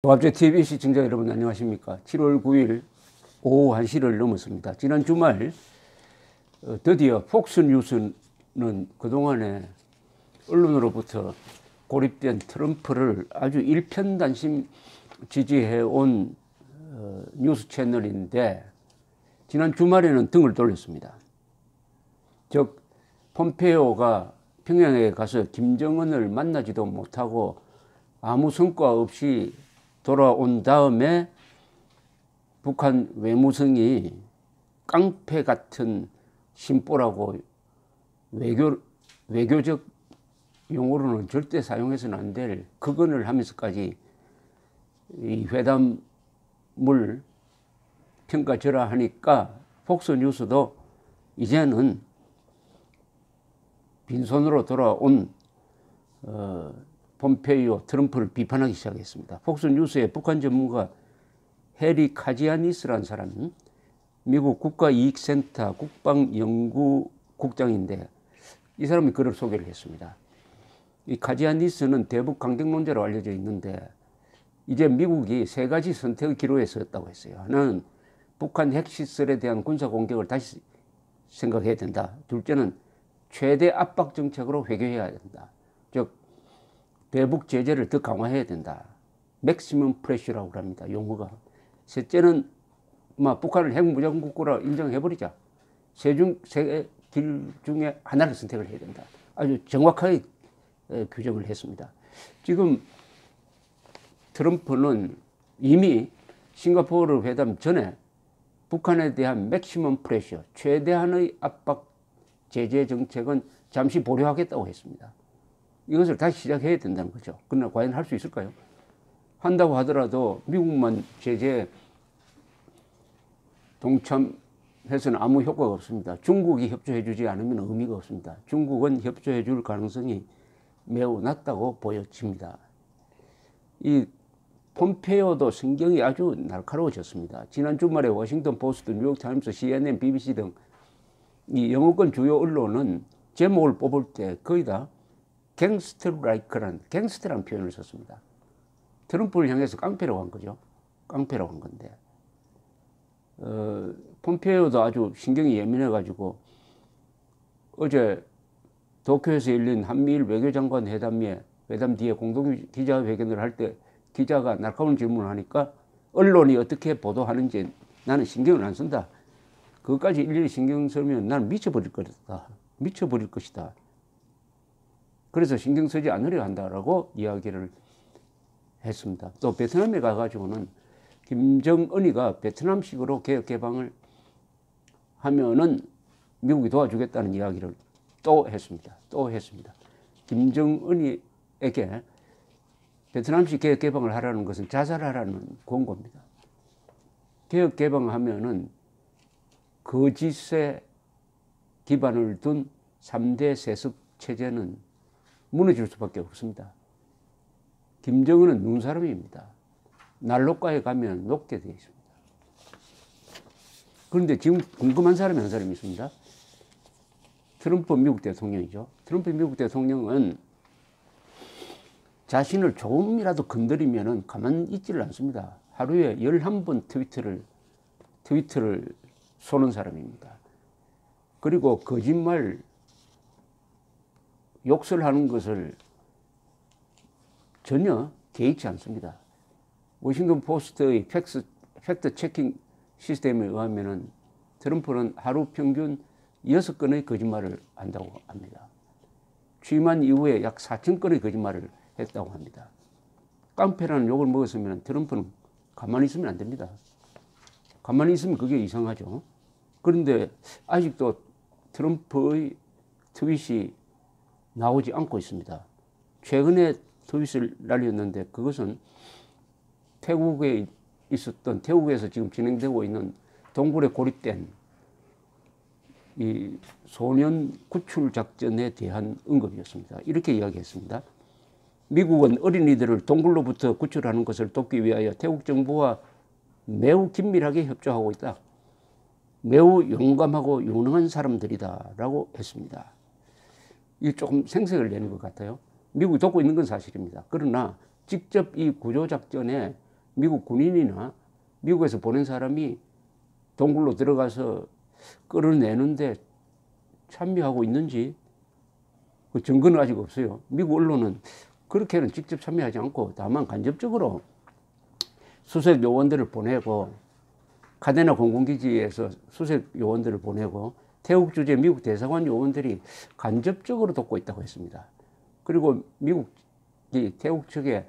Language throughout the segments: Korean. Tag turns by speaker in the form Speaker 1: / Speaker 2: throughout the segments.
Speaker 1: 종합제 TV 시청자 여러분 안녕하십니까. 7월 9일 오후 1시를 넘었습니다. 지난 주말 드디어 폭스뉴스는 그동안에 언론으로부터 고립된 트럼프를 아주 일편단심 지지해온 뉴스 채널인데 지난 주말에는 등을 돌렸습니다. 즉 폼페이오가 평양에 가서 김정은을 만나지도 못하고 아무 성과 없이 돌아온 다음에 북한 외무성이 깡패 같은 심보라고 외교적 용어로는 절대 사용해서는 안 될 극언을 하면서까지 이 회담을 평가절하하니까 폭스뉴스도 이제는 빈손으로 돌아온 폼페이오 트럼프를 비판하기 시작했습니다. 폭스뉴스의 북한 전문가 해리 카지아니스라는 사람은 미국 국가이익센터 국방연구국장인데 이 사람이 글을 소개를 했습니다. 이 카지아니스는 대북 강경론자로 알려져 있는데 이제 미국이 세 가지 선택의 기로에 섰다고 했어요. 하나는 북한 핵시설에 대한 군사 공격을 다시 생각해야 된다. 둘째는 최대 압박 정책으로 회귀해야 된다. 즉 대북 제재를 더 강화해야 된다. 맥시멈 프레셔라고 합니다. 용어가. 셋째는 북한을 핵무장국가로 인정해버리자. 세 길 중에 하나를 선택을 해야 된다. 아주 정확하게 규정을 했습니다. 지금 트럼프는 이미 싱가포르 회담 전에 북한에 대한 맥시멈 프레셔, 최대한의 압박 제재 정책은 잠시 보류하겠다고 했습니다. 이것을 다시 시작해야 된다는 거죠. 그러나 과연 할 수 있을까요? 한다고 하더라도 미국만 제재에 동참해서는 아무 효과가 없습니다. 중국이 협조해 주지 않으면 의미가 없습니다. 중국은 협조해 줄 가능성이 매우 낮다고 보여집니다. 이 폼페이오도 성경이 아주 날카로워졌습니다. 지난 주말에 워싱턴 포스트, 뉴욕타임스, CNN, BBC 등 이 영어권 주요 언론은 제목을 뽑을 때 거의 다 갱스터라이크란 갱스터라는 표현을 썼습니다. 트럼프를 향해서 깡패라고 한 거죠. 깡패라고 한 건데 폼페이오도 아주 신경이 예민해가지고 어제 도쿄에서 열린 한미일 외교장관 회담 뒤에 공동 기자회견을 할 때 기자가 날카로운 질문을 하니까 언론이 어떻게 보도하는지 나는 신경을 안 쓴다. 그것까지 일일이 신경 쓰면 나는 미쳐버릴 것이다. 그래서 신경 쓰지 않으려 한다라고 이야기를 했습니다. 또 베트남에 가가지고는 김정은이가 베트남식으로 개혁 개방을 하면은 미국이 도와주겠다는 이야기를 또 했습니다. 김정은이에게 베트남식 개혁 개방을 하라는 것은 자살하라는 권고입니다. 개혁 개방하면은 거짓에 기반을 둔 3대 세습 체제는 무너질 수밖에 없습니다. 김정은은 눈사람입니다. 난로가에 가면 녹게 되어 있습니다. 그런데 지금 궁금한 사람이 한 사람이 있습니다. 트럼프 미국 대통령이죠. 트럼프 미국 대통령은 자신을 조금이라도 건드리면 가만히 있지를 않습니다. 하루에 11번 트위터를 쏘는 사람입니다. 그리고 거짓말, 욕설하는 것을 전혀 개의치 않습니다. 워싱턴 포스트의 팩트 체킹 시스템에 의하면 트럼프는 하루 평균 6건의 거짓말을 한다고 합니다. 취임한 이후에 약 4,000건의 거짓말을 했다고 합니다. 깡패라는 욕을 먹었으면 트럼프는 가만히 있으면 안 됩니다. 가만히 있으면 그게 이상하죠. 그런데 아직도 트럼프의 트윗이 나오지 않고 있습니다. 최근에 트윗을 날렸는데 그것은 태국에서 지금 진행되고 있는 동굴에 고립된 이 소년 구출 작전에 대한 언급이었습니다. 이렇게 이야기했습니다. 미국은 어린이들을 동굴로부터 구출하는 것을 돕기 위하여 태국 정부와 매우 긴밀하게 협조하고 있다. 매우 용감하고 유능한 사람들이다 라고 했습니다. 이게 조금 생색을 내는 것 같아요. 미국이 돕고 있는 건 사실입니다. 그러나 직접 이 구조작전에 미국 군인이나 미국에서 보낸 사람이 동굴로 들어가서 끌어내는데 참여하고 있는지 그 증거는 아직 없어요. 미국 언론은 그렇게는 직접 참여하지 않고 다만 간접적으로 수색 요원들을 보내고 카데나 공군기지에서 수색 요원들을 보내고 태국 주재 미국 대사관 요원들이 간접적으로 돕고 있다고 했습니다. 그리고 미국이 태국 측에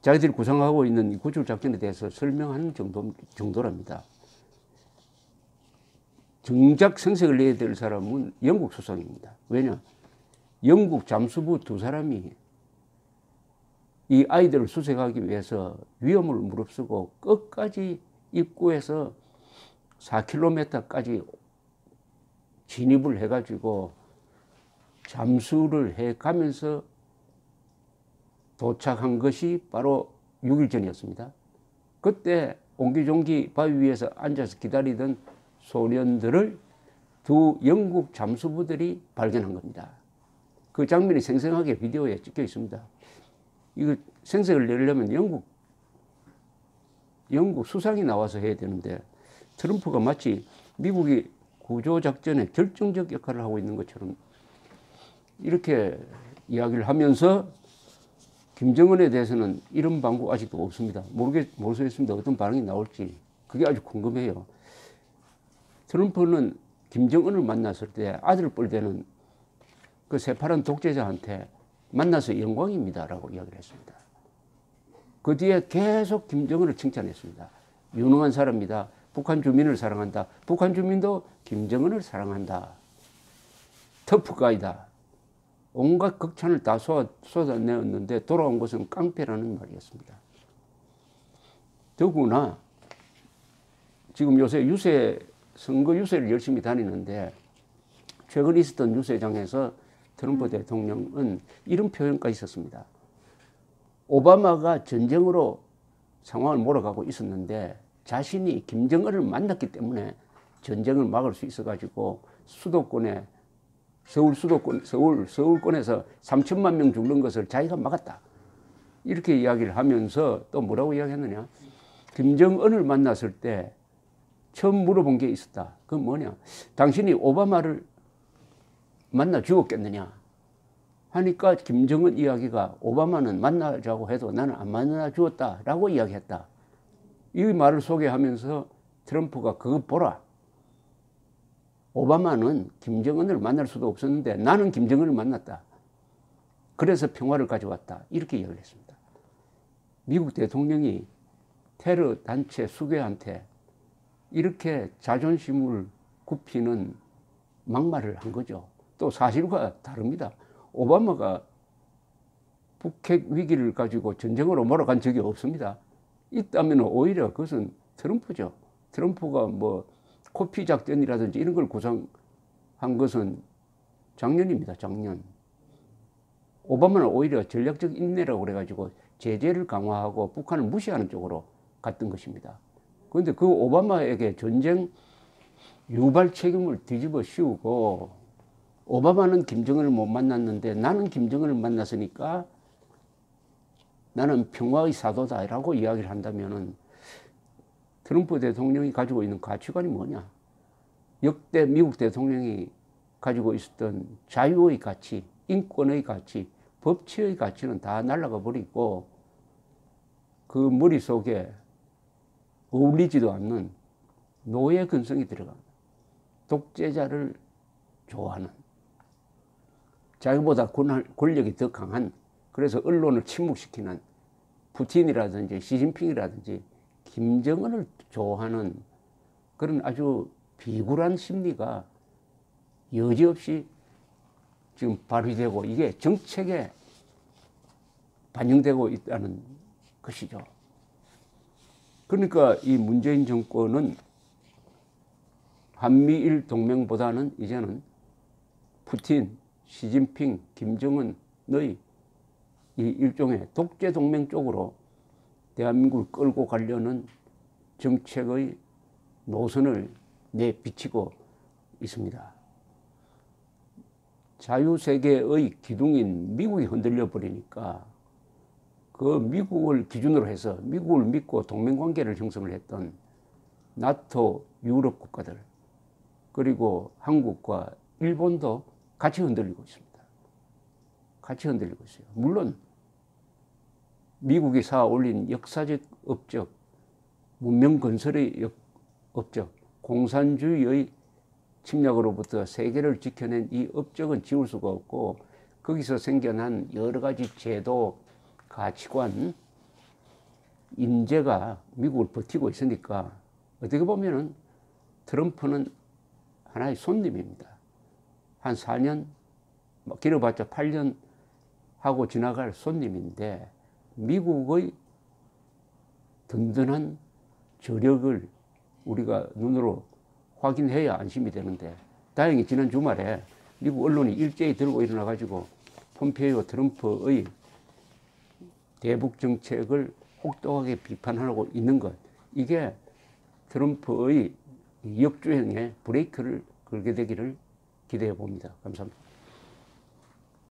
Speaker 1: 자기들이 구상하고 있는 구출 작전에 대해서 설명하는 정도랍니다. 정작 생색을 내야 될 사람은 영국 수상입니다. 왜냐? 영국 잠수부 2사람이 이 아이들을 수색하기 위해서 위험을 무릅쓰고 끝까지 입구에서 4km까지 진입을 해가지고 잠수를 해가면서 도착한 것이 바로 6일 전이었습니다. 그때 옹기종기 바위 위에서 앉아서 기다리던 소년들을 2 영국 잠수부들이 발견한 겁니다. 그 장면이 생생하게 비디오에 찍혀 있습니다. 이거 생색을 내려면 영국 수상이 나와서 해야 되는데 트럼프가 마치 미국이 구조작전에 결정적 역할을 하고 있는 것처럼 이렇게 이야기를 하면서 김정은에 대해서는 이런 방구 아직도 없습니다. 모르겠습니다. 어떤 반응이 나올지. 그게 아주 궁금해요. 트럼프는 김정은을 만났을 때 아들 뻘되는 그 새파란 독재자한테 만나서 영광입니다라고 이야기를 했습니다. 그 뒤에 계속 김정은을 칭찬했습니다. 유능한 사람이다. 북한 주민을 사랑한다. 북한 주민도 김정은을 사랑한다. 터프가이다. 온갖 극찬을 다 쏟아내었는데 돌아온 것은 깡패라는 말이었습니다. 더구나 지금 요새 선거 유세를 열심히 다니는데 최근 있었던 유세장에서 트럼프 대통령은 이런 표현까지 있었습니다. 오바마가 전쟁으로 상황을 몰아가고 있었는데 자신이 김정은을 만났기 때문에 전쟁을 막을 수 있어가지고 수도권에 서울권에서 3천만 명 죽는 것을 자기가 막았다. 이렇게 이야기를 하면서 또 뭐라고 이야기했느냐. 김정은을 만났을 때 처음 물어본 게 있었다. 그건 뭐냐. 당신이 오바마를 만나 죽었겠느냐 하니까 김정은 이야기가 오바마는 만나자고 해도 나는 안 만나 주었다라고 이야기했다. 이 말을 소개하면서 트럼프가 그거 보라. 오바마는 김정은을 만날 수도 없었는데 나는 김정은을 만났다. 그래서 평화를 가져왔다. 이렇게 이야기를 했습니다. 미국 대통령이 테러 단체 수괴한테 이렇게 자존심을 굽히는 막말을 한 거죠. 또 사실과 다릅니다. 오바마가 북핵 위기를 가지고 전쟁으로 몰아간 적이 없습니다. 있다면 오히려 그것은 트럼프죠. 트럼프가 뭐 코피 작전이라든지 이런 걸 구상한 것은 작년입니다. 작년. 오바마는 오히려 전략적 인내라고 그래가지고 제재를 강화하고 북한을 무시하는 쪽으로 갔던 것입니다. 그런데 그 오바마에게 전쟁 유발 책임을 뒤집어 씌우고 오바마는 김정은을 못 만났는데 나는 김정은을 만났으니까 나는 평화의 사도다라고 이야기를 한다면은 트럼프 대통령이 가지고 있는 가치관이 뭐냐? 역대 미국 대통령이 가지고 있었던 자유의 가치, 인권의 가치, 법치의 가치는 다 날아가 버리고 그 머릿속에 어울리지도 않는 노예 근성이 들어갑니다. 독재자를 좋아하는 자기보다 권력이 더 강한 그래서 언론을 침묵시키는 푸틴이라든지 시진핑이라든지 김정은을 좋아하는 그런 아주 비굴한 심리가 여지없이 지금 발휘되고 이게 정책에 반영되고 있다는 것이죠. 그러니까 이 문재인 정권은 한미일 동맹보다는 이제는 푸틴, 시진핑, 김정은의 이 일종의 독재 동맹 쪽으로 대한민국을 끌고 가려는 정책의 노선을 내비치고 있습니다. 자유세계의 기둥인 미국이 흔들려 버리니까 그 미국을 기준으로 해서 미국을 믿고 동맹관계를 형성을 했던 나토 유럽 국가들 그리고 한국과 일본도 같이 흔들리고 있습니다. 같이 흔들리고 있어요. 물론 미국이 쌓아 올린 역사적 업적, 문명 건설의 업적, 공산주의의 침략으로부터 세계를 지켜낸 이 업적은 지울 수가 없고 거기서 생겨난 여러 가지 제도, 가치관, 인재가 미국을 버티고 있으니까 어떻게 보면은 트럼프는 하나의 손님입니다. 한 4년, 길어봤자 8년 하고 지나갈 손님인데 미국의 든든한 저력을 우리가 눈으로 확인해야 안심이 되는데 다행히 지난 주말에 미국 언론이 일제히 들고 일어나가지고 폼페이오 트럼프의 대북 정책을 혹독하게 비판하고 있는 것 이게 트럼프의 역주행에 브레이크를 걸게 되기를 기대해 봅니다. 감사합니다.